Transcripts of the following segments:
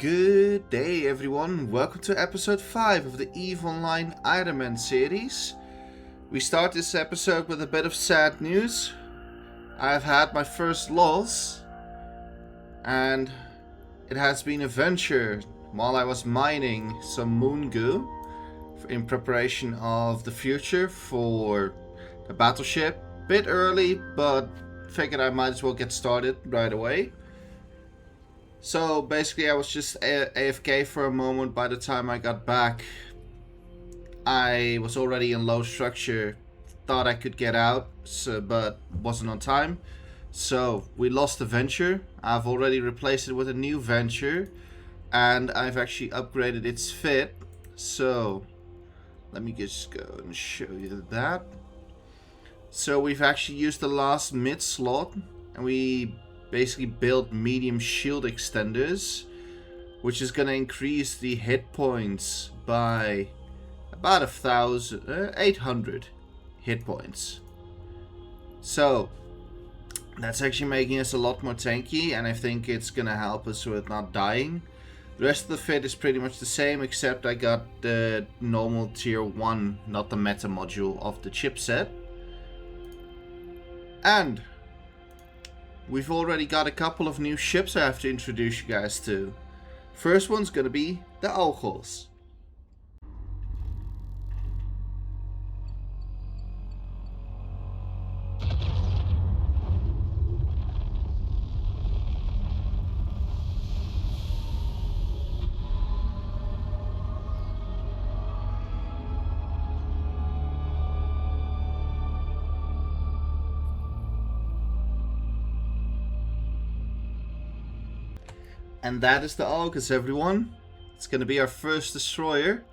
Good day everyone, welcome to episode 5 of the EVE Online Ironman series. We start this episode with a bit of sad news. I've had my first loss, and it has been a venture while I was mining some moon goo in preparation of the future for the battleship. Bit early, but figured I might as well get started right away. So basically I was just AFK for a moment. By the time I got back, I was already in low structure. Thought I could get out, but wasn't on time. So we lost the venture. I've already replaced it with a new venture, and I've actually upgraded its fit. So let me just go and show you that. So we've actually used the last mid slot, and we basically built medium shield extenders, which is going to increase the hit points by about 800 hit points. So that's actually making us a lot more tanky, and I think it's going to help us with not dying. The rest of the fit is pretty much the same, except I got the normal tier 1, not the meta module of the chipset. And we've already got a couple of new ships I have to introduce you guys to. First one's gonna be the Ogles. And that is the Ogles, everyone. It's gonna be our first destroyer.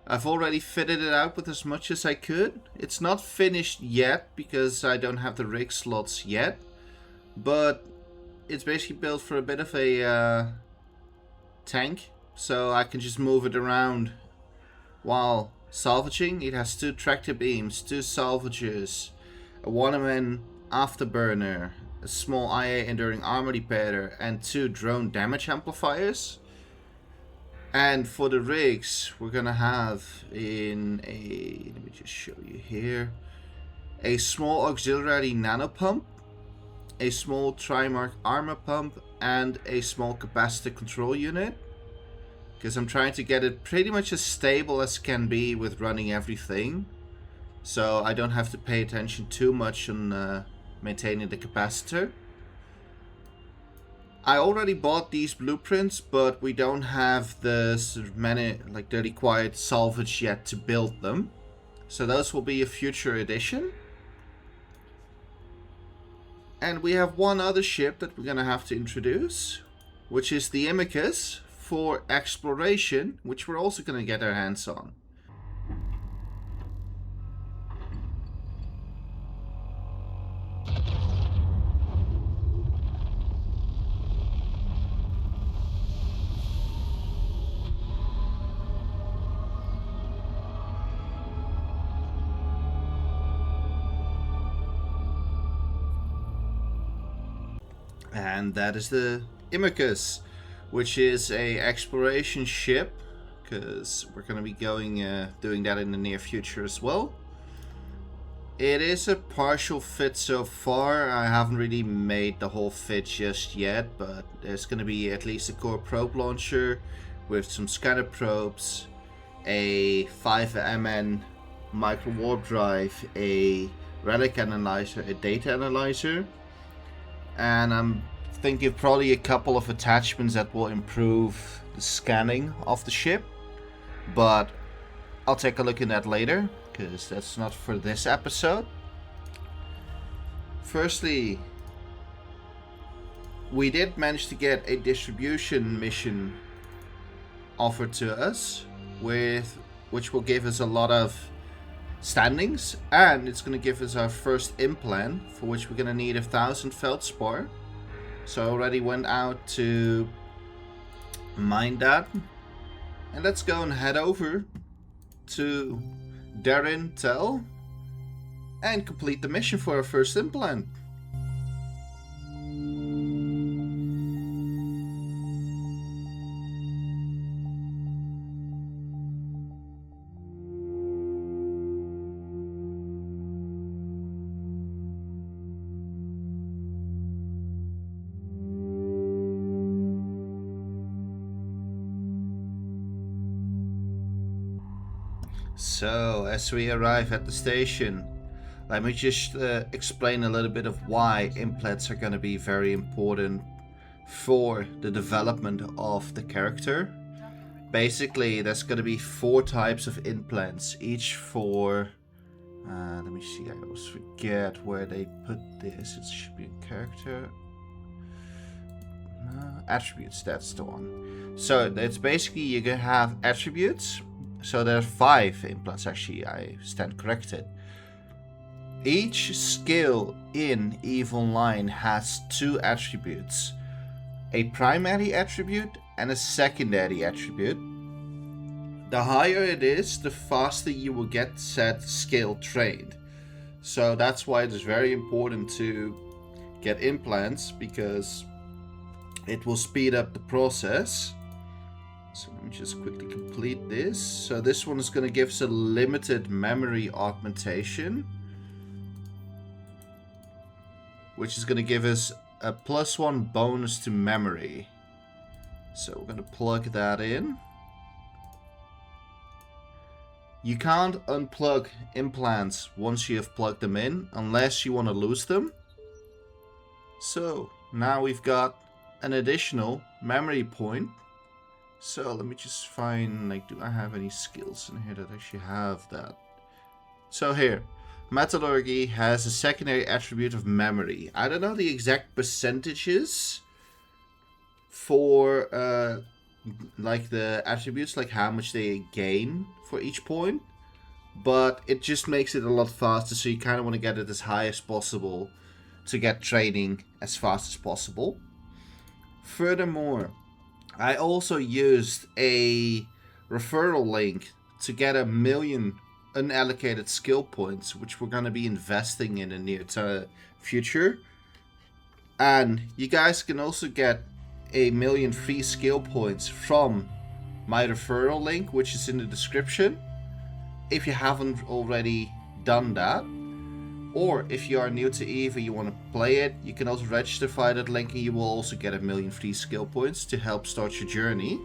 I've already fitted it out with as much as I could. It's not finished yet because I don't have the rig slots yet, but it's basically built for a bit of a tank, so I can just move it around while salvaging. It has 2 tractor beams, 2 salvagers, a 1MN afterburner, a small IA enduring armor repairer, and 2 drone damage amplifiers. And for the rigs, we're gonna have in a, let me just show you here, a small auxiliary nano pump, a small Trimark armor pump, and a small capacitor control unit, because I'm trying to get it pretty much as stable as can be with running everything, so I don't have to pay attention too much on maintaining the capacitor. I already bought these blueprints, but we don't have the required salvage yet to build them, so those will be a future edition. And we have one other ship that we're gonna have to introduce, which is the Imicus for exploration, which we're also gonna get our hands on. And that is the Imicus, which is a exploration ship, because we're going to be doing that in the near future as well. It is a partial fit so far. I haven't really made the whole fit just yet, but there's going to be at least a core probe launcher with some scanner probes, a 5MN micro warp drive, a relic analyzer, a data analyzer, and I'm thinking probably a couple of attachments that will improve the scanning of the ship, but I'll take a look at that later, because that's not for this episode. Firstly, we did manage to get a distribution mission offered to us, which will give us a lot of standings, and it's going to give us our first implant, for which we're going to need 1,000 feldspar. So I already went out to mine that, and let's go and head over to Darren Tell and complete the mission for our first implant. So, as we arrive at the station, let me just explain a little bit of why implants are going to be very important for the development of the character. Basically, there's going to be 4 types of implants, each for... let me see, I always forget where they put this. It should be in character. Attributes, that's the one. So, it's basically you're going to have attributes. So there are 5 implants, actually, I stand corrected. Each skill in EVE Online has 2 attributes. A primary attribute and a secondary attribute. The higher it is, the faster you will get said skill trained. So that's why it is very important to get implants, because it will speed up the process. So let me just quickly complete this. So this one is going to give us a limited memory augmentation, which is going to give us a +1 bonus to memory. So we're going to plug that in. You can't unplug implants once you have plugged them in, unless you want to lose them. So now we've got an additional memory point. So let me just find, like, do I have any skills in here that actually have that? So here, metallurgy has a secondary attribute of memory. I don't know the exact percentages for like the attributes, like how much they gain for each point, but it just makes it a lot faster, so you kind of want to get it as high as possible to get training as fast as possible. Furthermore, I also used a referral link to get 1 million unallocated skill points, which we're going to be investing in the near future. And you guys can also get 1 million free skill points from my referral link, which is in the description, if you haven't already done that. Or if you are new to EVE and you want to play it, you can also register via that link and you will also get 1 million free skill points to help start your journey.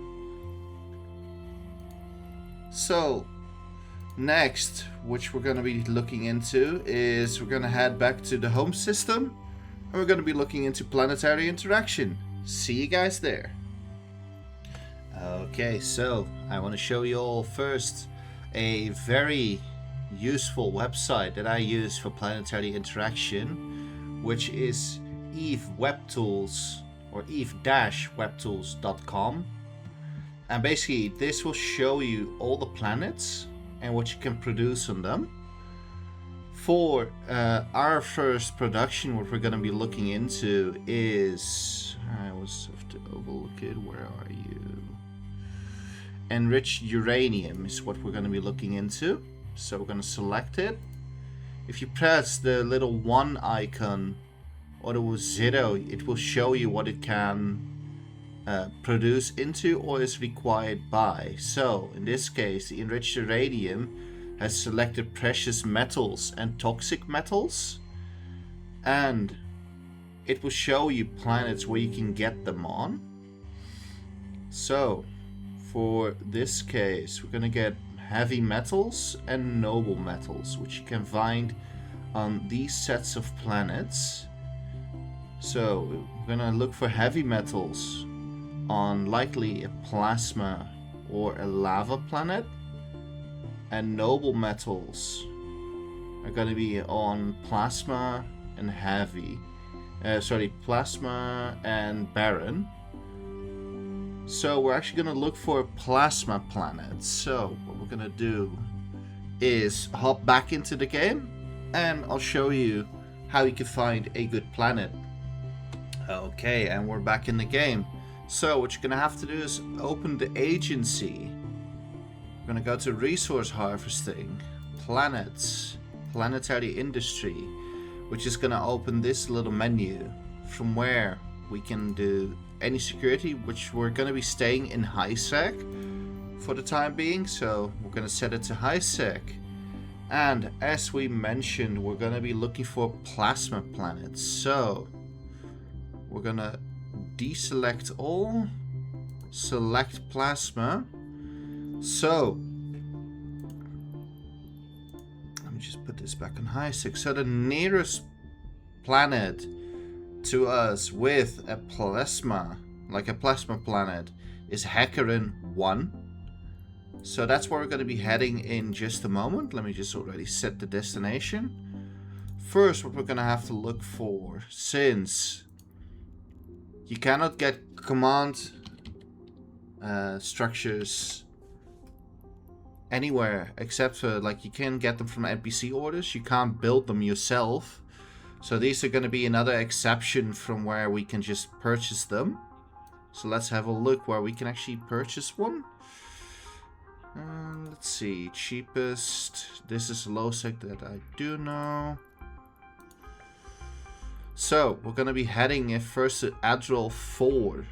So, next, which we're going to be looking into, is we're going to head back to the home system and we're going to be looking into planetary interaction. See you guys there. Okay, so I want to show you all first a very useful website that I use for planetary interaction, which is EVE Webtools, or eve-webtools.com. And basically this will show you all the planets and what you can produce on them. For our first production, what we're going to be looking into is, I always have to overlook it, where are you? Enriched uranium is what we're going to be looking into. So we're going to select it. If you press the little 1 icon or the 0, it will show you what it can produce into or is required by. So in this case, the enriched uranium has selected precious metals and toxic metals, and it will show you planets where you can get them on. So for this case, we're going to get heavy metals and noble metals, which you can find on these sets of planets. So we're gonna look for heavy metals on likely a plasma or a lava planet, and noble metals are gonna be on plasma and heavy. Plasma and barren. So we're actually going to look for plasma planets. So what we're going to do is hop back into the game and I'll show you how you can find a good planet. Okay, and we're back in the game. So what you're going to have to do is open the agency. We're going to go to resource harvesting, planets, planetary industry, which is going to open this little menu from where we can do any security, which we're going to be staying in high sec for the time being, so we're going to set it to high sec. And as we mentioned, we're going to be looking for plasma planets, so we're going to deselect all, select plasma. So put this back on high 6. So the nearest planet to us with a plasma, like a plasma planet, is Hecarim 1. So that's where we're going to be heading in just a moment. Let me just already set the destination. First, what we're going to have to look for, since you cannot get command structures anywhere except for, like, you can get them from NPC orders. You can't build them yourself. So these are going to be another exception from where we can just purchase them. So let's have a look where we can actually purchase one. Let's see, cheapest. This is low sec that I do know. So we're going to be heading first to Adral 4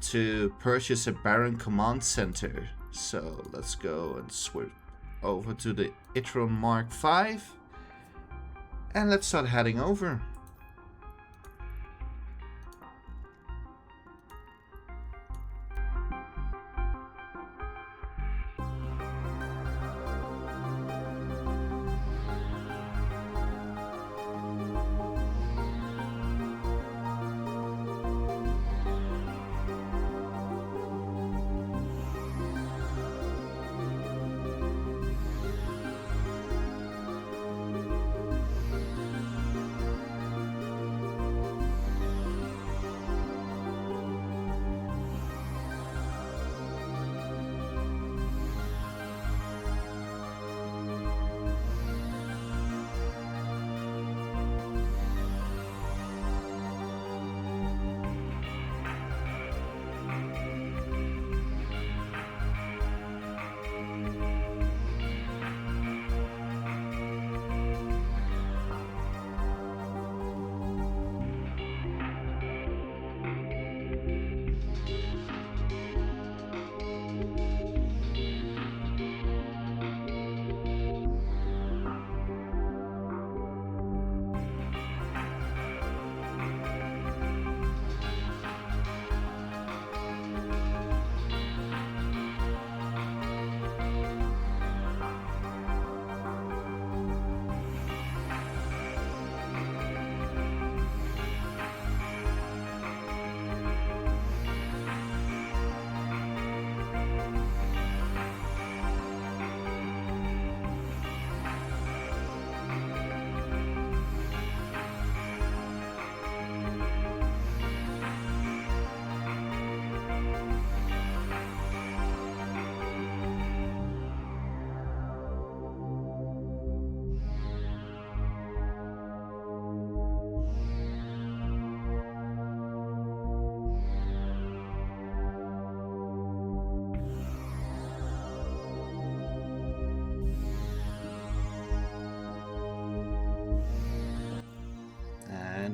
to purchase a Baron Command Center. So let's go and switch over to the Itron Mark 5. And let's start heading over.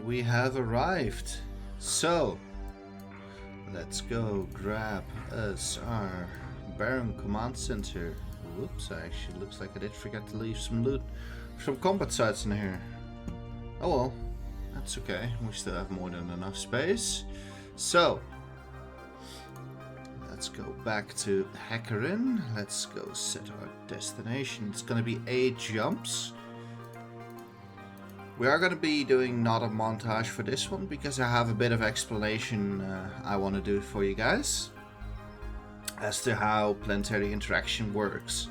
We have arrived. So let's go grab us our Baron Command Center. Whoops, I actually looks like I did forget to leave some loot from combat sites in here. Oh well, that's okay. We still have more than enough space. So let's go back to Hecarim. Let's go set our destination. It's gonna be 8 jumps. We are going to be doing not a montage for this one because I have a bit of explanation I want to do for you guys as to how planetary interaction works.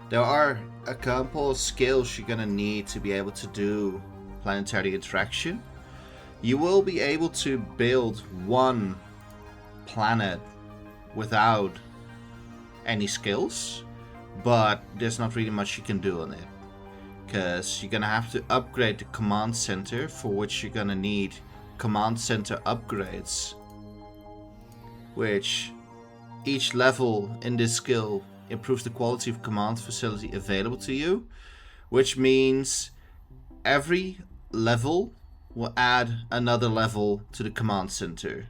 There are a couple of skills you're going to need to be able to do planetary interaction. You will be able to build one planet without any skills, but there's not really much you can do on it. Because you're going to have to upgrade the command center, for which you're going to need command center upgrades. Which each level in this skill improves the quality of command facility available to you. Which means every level will add another level to the command center.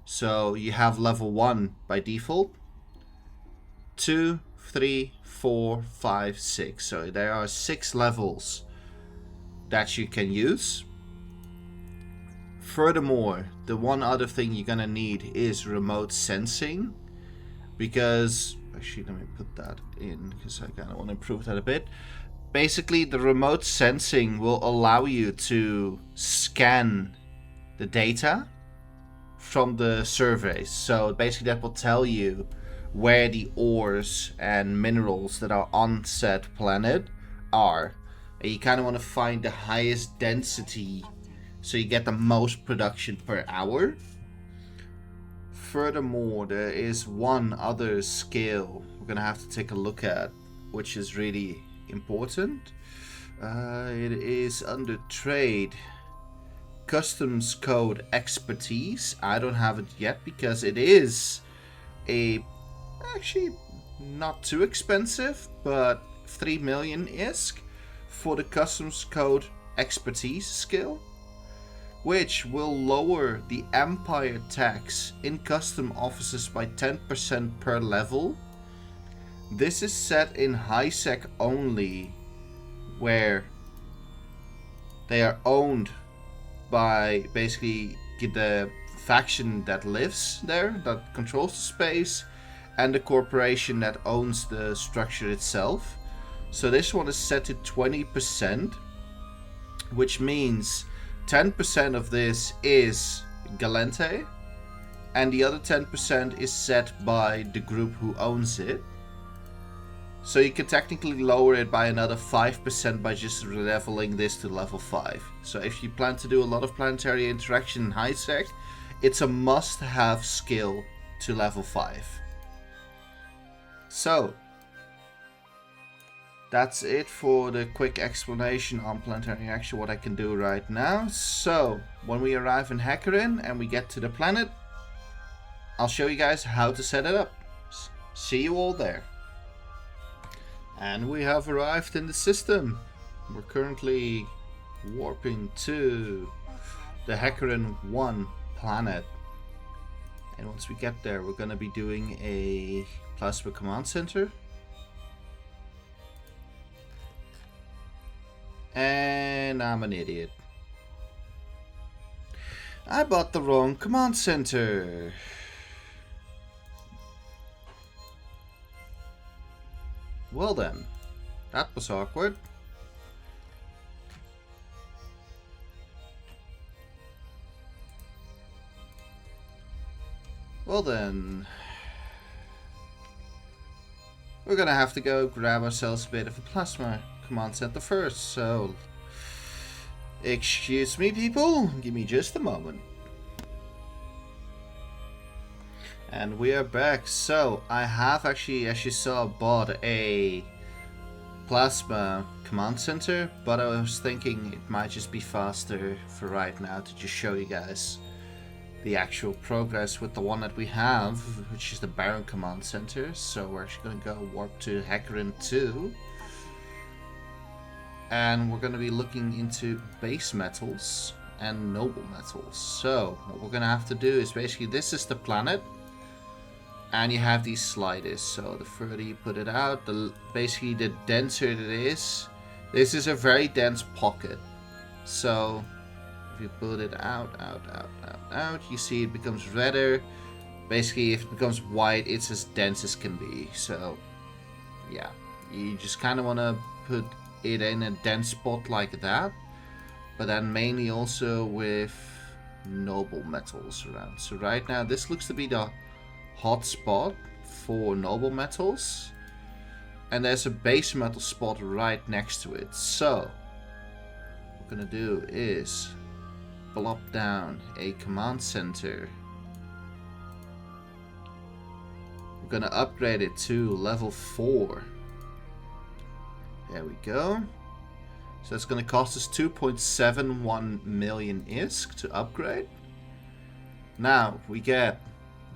So you have level 1 by default, 2, 3, 4, 5, 6. So there are 6 levels that you can use. Furthermore, the one other thing you're gonna need is remote sensing, because actually let me put that in because I kind of want to improve that a bit. basically the remote sensing will allow you to scan the data from the surveys. So basically that will tell you where the ores and minerals that are on said planet are. And you kind of want to find the highest density so you get the most production per hour. Furthermore, there is one other skill we're gonna have to take a look at, which is really important. It is under trade, customs code expertise. I don't have it yet because it is actually not too expensive, but 3 million ISK for the customs code expertise skill, which will lower the empire tax in custom offices by 10% per level. This is set in high sec only, where they are owned by basically the faction that lives there, that controls the space, and the corporation that owns the structure itself. So this one is set to 20%, which means 10% of this is Galente, and the other 10% is set by the group who owns it. So you can technically lower it by another 5% by just leveling this to level 5. So if you plan to do a lot of planetary interaction in high sec, it's a must-have skill to level 5. So that's it for the quick explanation on planetary action, what I can do right now. So when we arrive in Hecarim and we get to the planet, I'll show you guys how to set it up. See you all there. And we have arrived in the system. We're currently warping to the Hecarim 1 planet. And once we get there, we're going to be doing a plasma command center. And I'm an idiot. I bought the wrong command center. Well then, that was awkward. Well then, we're gonna have to go grab ourselves a bit of a plasma command center first, so excuse me people, give me just a moment. And we are back. So I have actually, as you saw, bought a plasma command center, but I was thinking it might just be faster for right now to just show you guys the actual progress with the one that we have, which is the Baron command center. So we're actually going to go warp to Hecarim 2. And we're going to be looking into base metals and noble metals. So what we're going to have to do is basically, this is the planet. And you have these sliders, so the further you put it out, basically the denser it is. This is a very dense pocket. So if you put it out, you see it becomes redder. Basically, if it becomes white, it's as dense as can be. So yeah, you just kind of want to put it in a dense spot like that. But then mainly also with noble metals around. So right now, this looks to be the hot spot for noble metals, and there's a base metal spot right next to it. So what we're gonna do is plop down a command center. We're gonna upgrade it to level 4. There we go. So it's gonna cost us 2.71 million ISK to upgrade. Now we get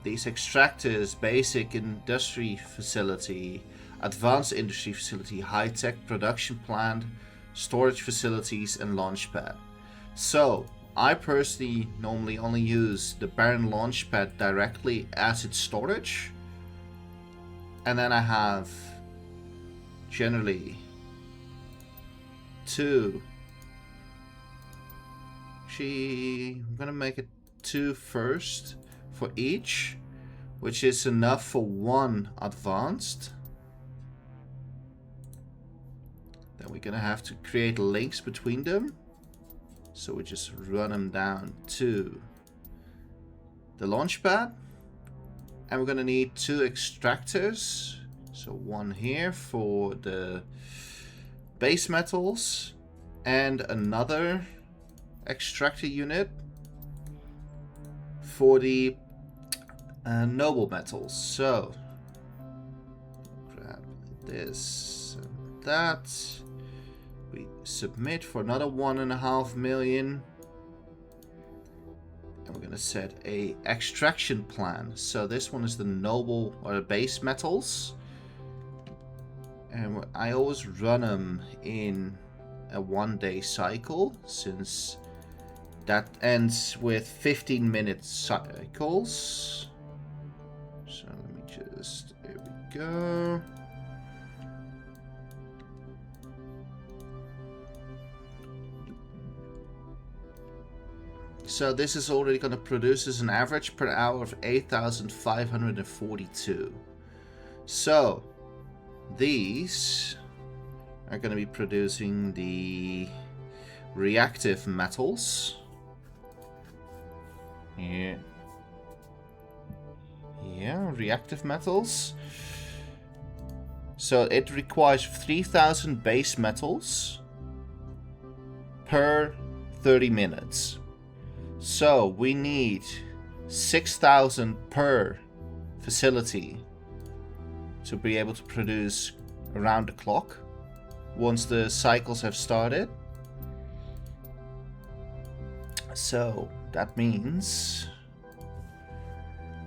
these extractors, basic industry facility, advanced industry facility, high-tech production plant, storage facilities, and launch pad. So I personally normally only use the Baron launch pad directly as its storage, and then I have generally 2. Actually, I'm gonna make it 2 first for each, which is enough for 1 advanced. There then we're gonna have to create links between them. So we just run them down to the launch pad. And we're gonna need 2 extractors. So one here for the base metals and another extractor unit for the noble metals. So grab this and that. We submit for another 1.5 million. And we're gonna set a extraction plan. So this one is the noble or the base metals. And I always run them in a 1-day cycle, since that ends with 15-minute cycles. So let me just, there we go. So this is already going to produce us an average per hour of 8,542. So these are going to be producing the reactive metals. Yeah, reactive metals. So it requires 3,000 base metals per 30 minutes. So we need 6,000 per facility to be able to produce around the clock once the cycles have started. So that means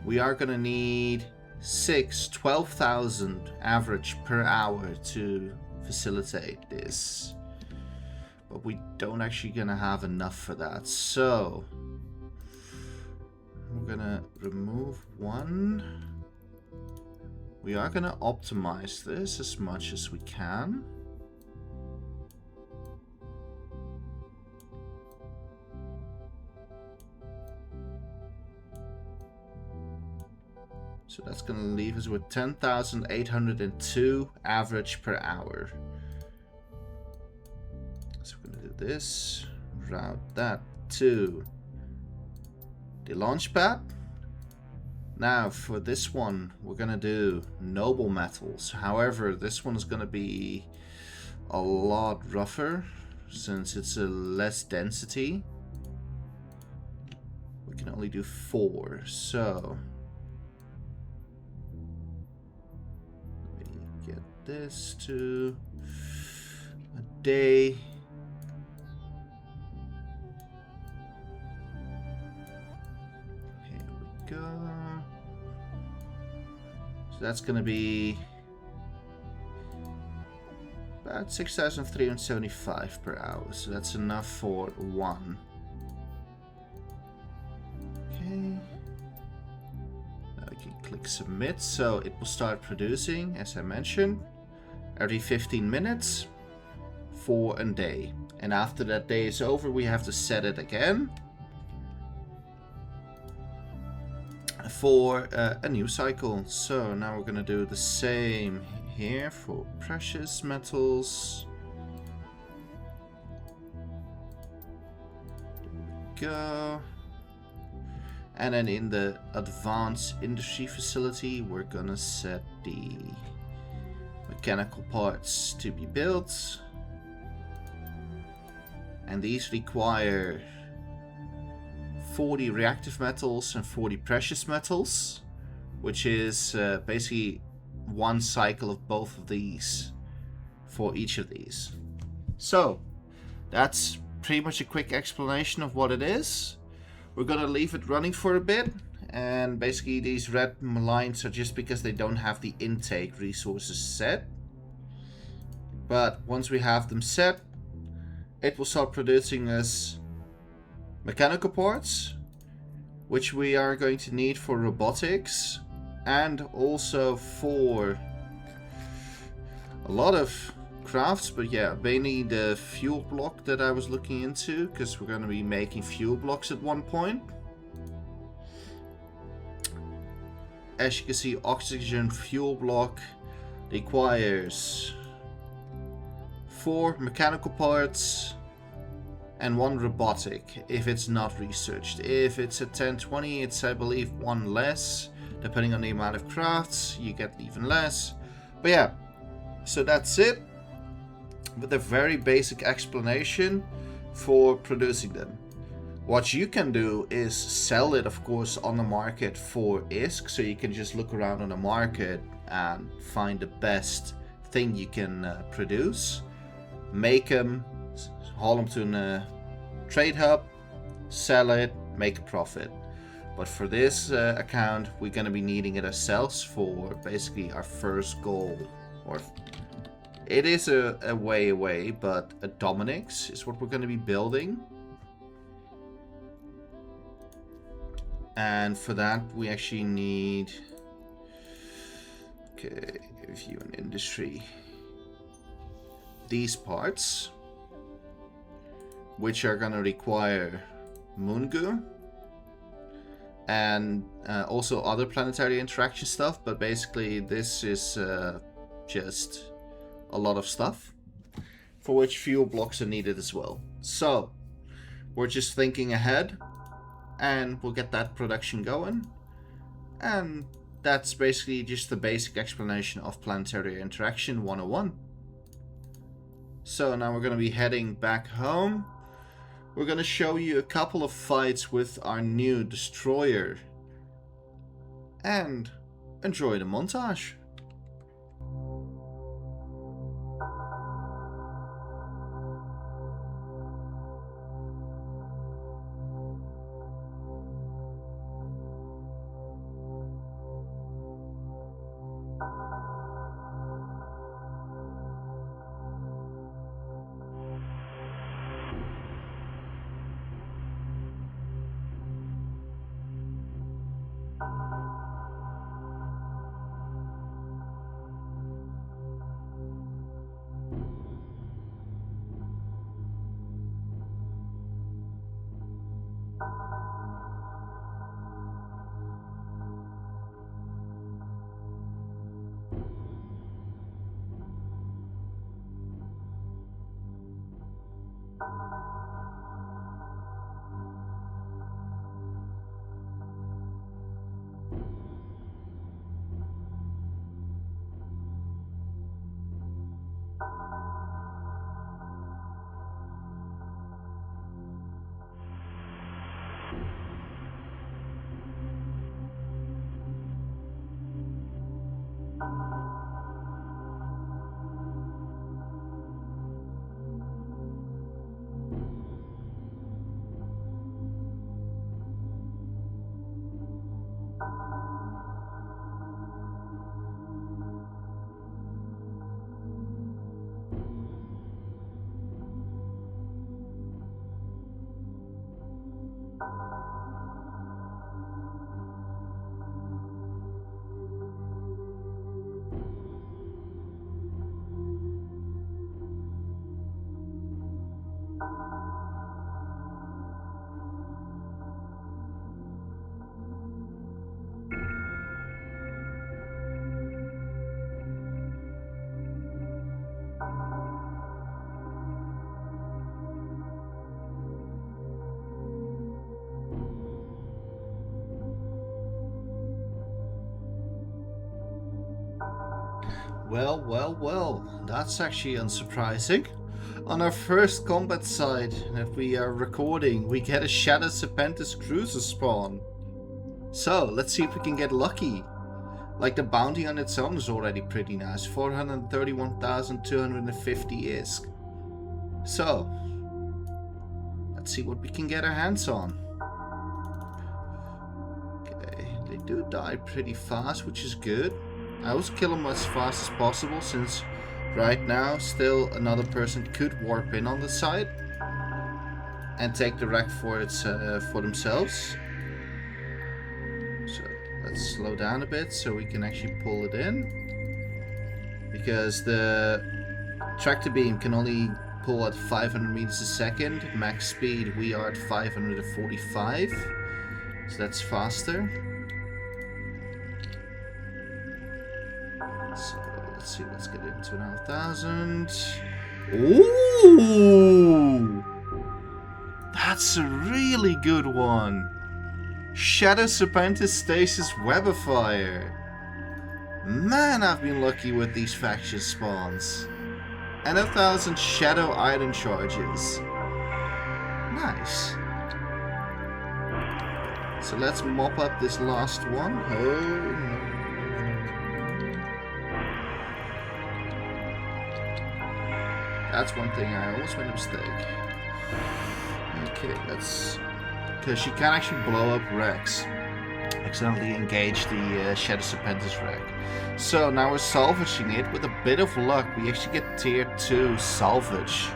we are gonna need 12,000 average per hour to facilitate this. But we don't actually gonna have enough for that. So we're gonna remove one. We are gonna optimize this as much as we can. So that's gonna leave us with 10,802 average per hour. So we're gonna do this, route that to the launch pad. Now for this one, we're gonna do noble metals. However, this one is gonna be a lot rougher since it's a less density. We can only do 4, so let me get this to a day. Here we go. So that's gonna be about 6,375 per hour. So that's enough for one. Okay. Now we can click submit. So it will start producing, as I mentioned, every 15 minutes for a day. And after that day is over, we have to set it again for a new cycle. So now we're gonna do the same here for precious metals. There we go. And then in the advanced industry facility, we're gonna set the mechanical parts to be built. And these require 40 reactive metals and 40 precious metals, which is basically one cycle of both of these for each of these. So that's pretty much a quick explanation of what it is. We're gonna leave it running for a bit, and basically these red lines are just because they don't have the intake resources set. But once we have them set, it will start producing us mechanical parts, which we are going to need for robotics and also for a lot of crafts. But yeah, mainly the fuel block that I was looking into, because we're going to be making fuel blocks at one point. As you can see, oxygen fuel block requires 4 mechanical parts, and 1 robotic if it's not researched. If it's a 1020, it's I believe 1 less. Depending on the amount of crafts, you get even less. But yeah, so that's it. With a very basic explanation for producing them. What you can do is sell it, of course, on the market for ISK. So you can just look around on the market and find the best thing you can produce. Make them, haul them to a trade hub, sell it, make a profit. But for this account, we're going to be needing it ourselves for basically our first goal. Or it is a way away, but a Dominic's is what we're going to be building. And for that, we actually need... Okay, review and industry. These parts, which are going to require Moongu. And also other planetary interaction stuff, but basically this is just a lot of stuff for which fuel blocks are needed as well. So we're just thinking ahead and we'll get that production going. And that's basically just the basic explanation of Planetary Interaction 101. So now we're going to be heading back home. We're going to show you a couple of fights with our new destroyer. And enjoy the montage. Well, that's actually unsurprising. On our first combat site that we are recording, we get a Shadow Serpentis cruiser spawn. So, let's see if we can get lucky. Like, the bounty on its own is already pretty nice. 431,250 ISK. So, let's see what we can get our hands on. Okay, they do die pretty fast, which is good. I always kill them as fast as possible, since right now still another person could warp in on the side and take the wreck for themselves. So let's slow down a bit so we can actually pull it in, because the tractor beam can only pull at 500 meters a second. Max speed, we are at 545, so that's faster. So let's see, let's get into 9,000. Ooh! That's a really good one. Shadow Serpentis Stasis Webifier. Man, I've been lucky with these faction spawns. And 1,000 Shadow Iron Charges. Nice. So let's mop up this last one. Oh no. That's one thing I always made a mistake. Okay, let's... Because she can actually blow up wrecks. Accidentally engage the Shadow Serpentis wreck. So now we're salvaging it. With a bit of luck, we actually get tier 2 salvage.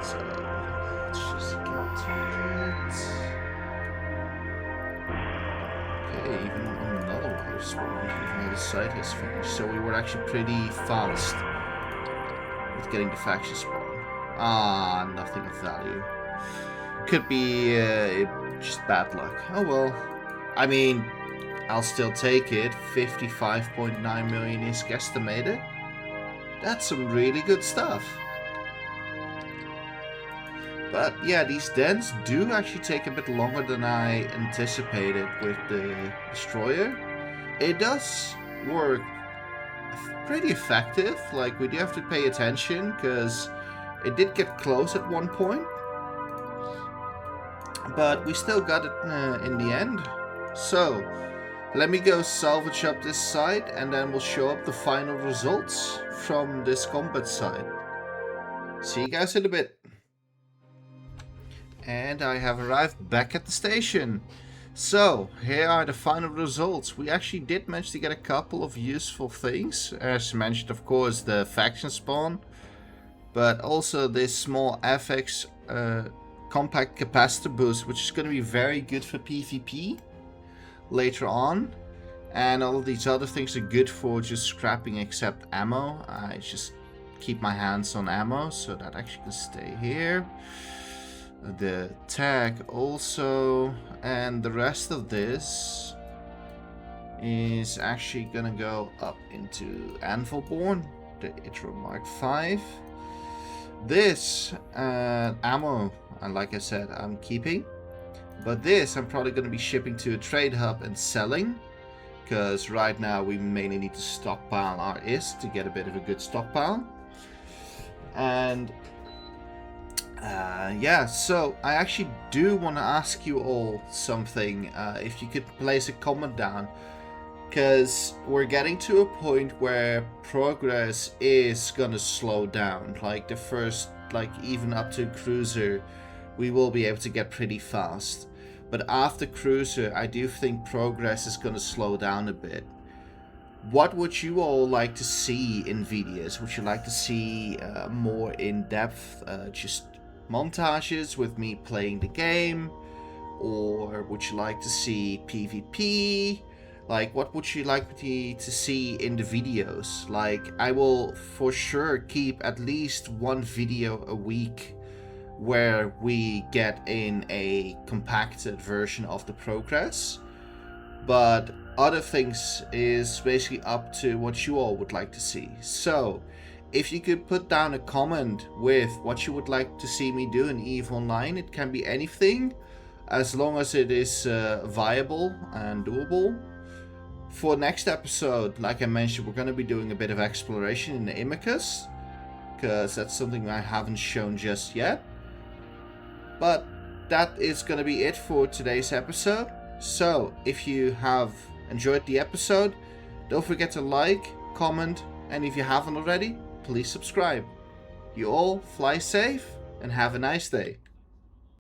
So let's just get to it. Okay, even another wire spawn, even though the site has finished. So we were actually pretty fast with getting the faction spawn. Ah, nothing of value. Could be just bad luck. Oh well. I mean, I'll still take it. 55.9 million is guesstimated. That's some really good stuff. But yeah, these dens do actually take a bit longer than I anticipated with the destroyer. It does work pretty effective. Like, we do have to pay attention because it did get close at one point. But we still got it in the end. So, let me go salvage up this site and then we'll show up the final results from this combat site. See you guys in a bit. And I have arrived back at the station. So, here are the final results. We actually did manage to get a couple of useful things. As mentioned, of course, the faction spawn. But also this small FX compact capacitor boost, which is going to be very good for PvP later on. And all of these other things are good for just scrapping except ammo. I just keep my hands on ammo, so that actually can stay here. The tag also, and the rest of this is actually gonna go up into Anvilborn, the Itro Mark 5. This ammo, and like I said, I'm keeping, but this I'm probably gonna be shipping to a trade hub and selling, because right now we mainly need to stockpile our IS to get a bit of a good stockpile. And yeah, so I actually do want to ask you all something, if you could place a comment down, because we're getting to a point where progress is gonna slow down. Like the first, like even up to cruiser, we will be able to get pretty fast, but after cruiser I do think progress is gonna slow down a bit. What would you all like to see in videos? Would you like to see more in-depth, just montages with me playing the game, or would you like to see PvP? Like, what would you like me to see in the videos? Like, I will for sure keep at least one video a week where we get in a compacted version of the progress, but other things is basically up to what you all would like to see. So if you could put down a comment with what you would like to see me do in EVE Online, it can be anything, as long as it is viable and doable. For next episode, like I mentioned, we're going to be doing a bit of exploration in the Imicus, because that's something I haven't shown just yet. But that is going to be it for today's episode. So if you have enjoyed the episode, don't forget to like, comment, and if you haven't already, please subscribe. You all fly safe and have a nice day.